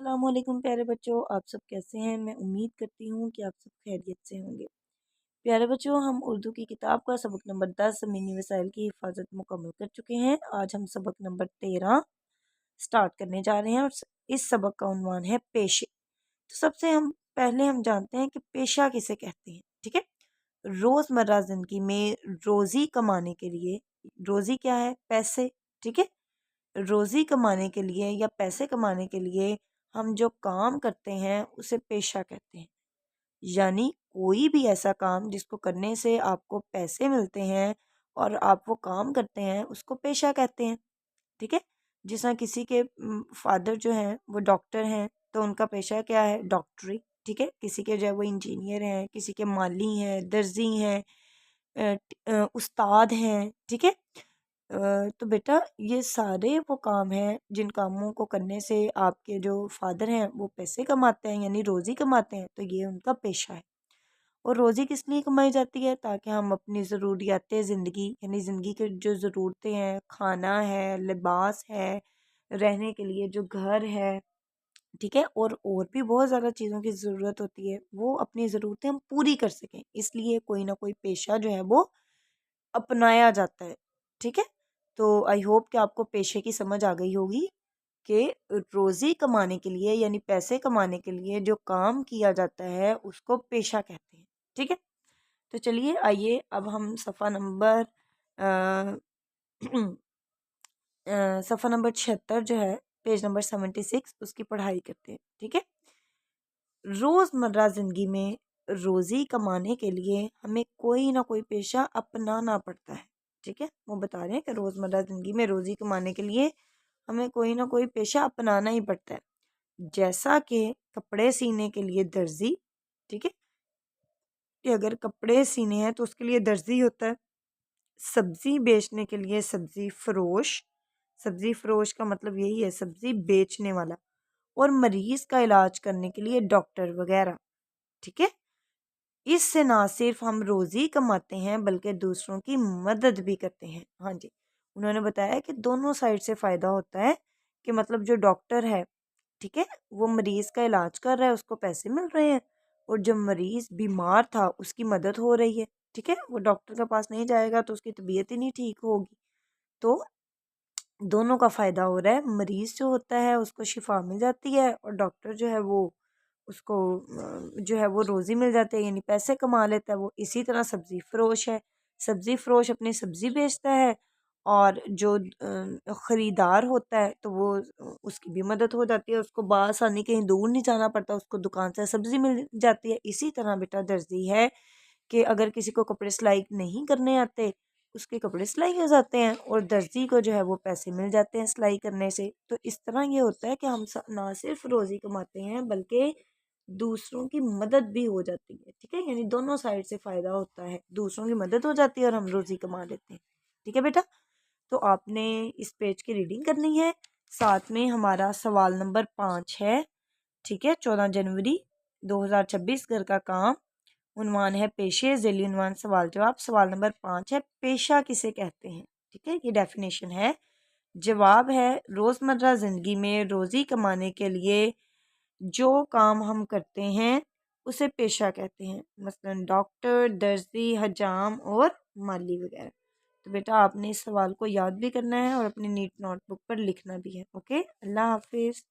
السلام علیکم پیارے بچوں، آپ سب کیسے ہیں؟ میں امید کرتی ہوں کہ آپ سب خیریت سے ہوں گے۔ پیارے بچوں، ہم اردو کی کتاب کا سبق نمبر 10 زمینی وسائل کی حفاظت مکمل کر چکے ہیں۔ آج ہم سبق نمبر 13 سٹارٹ کرنے جا رہے ہیں اور اس سبق کا عنوان ہے پیشے۔ تو سب سے پہلے ہم جانتے ہیں کہ پیشہ کسے کہتے ہیں، ٹھیک ہے؟ روزمرہ زندگی میں روزی کمانے کے لیے، روزی کیا ہے؟ پیسے، ٹھیک ہے؟ روزی کمانے کے لیے یا پیسے کمانے کے لیے ہم جو کام کرتے ہیں اسے پیشہ کہتے ہیں۔ یعنی کوئی بھی ایسا کام جس کو کرنے سے آپ کو پیسے ملتے ہیں اور آپ وہ کام کرتے ہیں اس کو پیشہ کہتے ہیں، ٹھیک ہے؟ جس طرح کسی کے فادر جو ہیں وہ ڈاکٹر ہیں تو ان کا پیشہ کیا ہے؟ ڈاکٹری، ٹھیک ہے؟ کسی کے جو ہے وہ انجینئر ہیں، کسی کے مالی ہیں، درزی ہیں، استاد ہیں، ٹھیک ہے؟ تو بیٹا یہ سارے وہ کام ہیں جن کاموں کو کرنے سے آپ کے جو فادر ہیں وہ پیسے کماتے ہیں، یعنی روزی کماتے ہیں، تو یہ ان کا پیشہ ہے۔ اور روزی کس لیے کمائی جاتی ہے؟ تاکہ ہم اپنی ضروریات زندگی، یعنی زندگی کے جو ضرورتیں ہیں، کھانا ہے، لباس ہے، رہنے کے لیے جو گھر ہے، ٹھیک ہے، اور بھی بہت زیادہ چیزوں کی ضرورت ہوتی ہے، وہ اپنی ضرورتیں ہم پوری کر سکیں، اس لیے کوئی نہ کوئی پیشہ جو ہے وہ اپنایا جاتا ہے، ٹھیک ہے؟ تو آئی ہوپ کہ آپ کو پیشے کی سمجھ آ گئی ہوگی کہ روزی کمانے کے لیے یعنی پیسے کمانے کے لیے جو کام کیا جاتا ہے اس کو پیشہ کہتے ہیں، ٹھیک ہے؟ تو چلیے آئیے اب ہم صفحہ نمبر 76 جو ہے، پیج نمبر 76 اس کی پڑھائی کرتے ہیں، ٹھیک ہے؟ روزمرہ زندگی میں روزی کمانے کے لیے ہمیں کوئی نہ کوئی پیشہ اپنانا پڑتا ہے، ٹھیک ہے؟ وہ بتا رہے ہیں کہ روزمرہ زندگی میں روزی کمانے کے لیے ہمیں کوئی نہ کوئی پیشہ اپنانا ہی پڑتا ہے، جیسا کہ کپڑے سینے کے لیے درزی، ٹھیک ہے؟ کہ اگر کپڑے سینے ہیں تو اس کے لیے درزی ہوتا ہے۔ سبزی بیچنے کے لیے سبزی فروش، سبزی فروش کا مطلب یہی ہے سبزی بیچنے والا، اور مریض کا علاج کرنے کے لیے ڈاکٹر وغیرہ، ٹھیک ہے؟ اس سے نہ صرف ہم روزی کماتے ہیں بلکہ دوسروں کی مدد بھی کرتے ہیں۔ ہاں جی، انہوں نے بتایا کہ دونوں سائڈ سے فائدہ ہوتا ہے، کہ مطلب جو ڈاکٹر ہے، ٹھیک ہے، وہ مریض کا علاج کر رہا ہے، اس کو پیسے مل رہے ہیں، اور جو مریض بیمار تھا اس کی مدد ہو رہی ہے، ٹھیک ہے؟ وہ ڈاکٹر کے پاس نہیں جائے گا تو اس کی طبیعت ہی نہیں ٹھیک ہوگی، تو دونوں کا فائدہ ہو رہا ہے۔ مریض جو ہوتا ہے اس کو شفا مل جاتی ہے، اور ڈاکٹر جو ہے وہ اس کو جو ہے وہ روزی مل جاتی ہے، یعنی پیسے کما لیتا ہے وہ۔ اسی طرح سبزی فروش ہے، سبزی فروش اپنی سبزی بیچتا ہے، اور جو خریدار ہوتا ہے تو وہ اس کی بھی مدد ہو جاتی ہے، اس کو بآسانی کہیں دور نہیں جانا پڑتا، اس کو دکان سے سبزی مل جاتی ہے۔ اسی طرح بیٹا درزی ہے کہ اگر کسی کو کپڑے سلائی نہیں کرنے آتے، اس کے کپڑے سلائی ہو جاتے ہیں، اور درزی کو جو ہے وہ پیسے مل جاتے ہیں سلائی کرنے سے۔ تو اس طرح یہ ہوتا ہے کہ ہم نہ صرف روزی کماتے ہیں بلکہ دوسروں کی مدد بھی ہو جاتی ہے، ٹھیک ہے؟ یعنی دونوں سائڈ سے فائدہ ہوتا ہے، دوسروں کی مدد ہو جاتی ہے اور ہم روزی کما لیتے ہیں، ٹھیک ہے بیٹا؟ تو آپ نے اس پیج کی ریڈنگ کرنی ہے، ساتھ میں ہمارا سوال نمبر 5 ہے، ٹھیک ہے؟ 14 جنوری 2026 گھر کا کام، عنوان ہے پیشے، ذیلی عنوان سوال جواب۔ سوال نمبر 5 ہے پیشہ کسے کہتے ہیں، ٹھیک ہے؟ یہ ڈیفینیشن ہے۔ جواب ہے روزمرہ زندگی میں روزی کمانے کے لیے جو کام ہم کرتے ہیں اسے پیشہ کہتے ہیں، مثلا ڈاکٹر، درزی، حجام اور مالی وغیرہ۔ تو بیٹا آپ نے اس سوال کو یاد بھی کرنا ہے اور اپنی نیٹ نوٹ بک پر لکھنا بھی ہے، اوکے؟ اللہ حافظ۔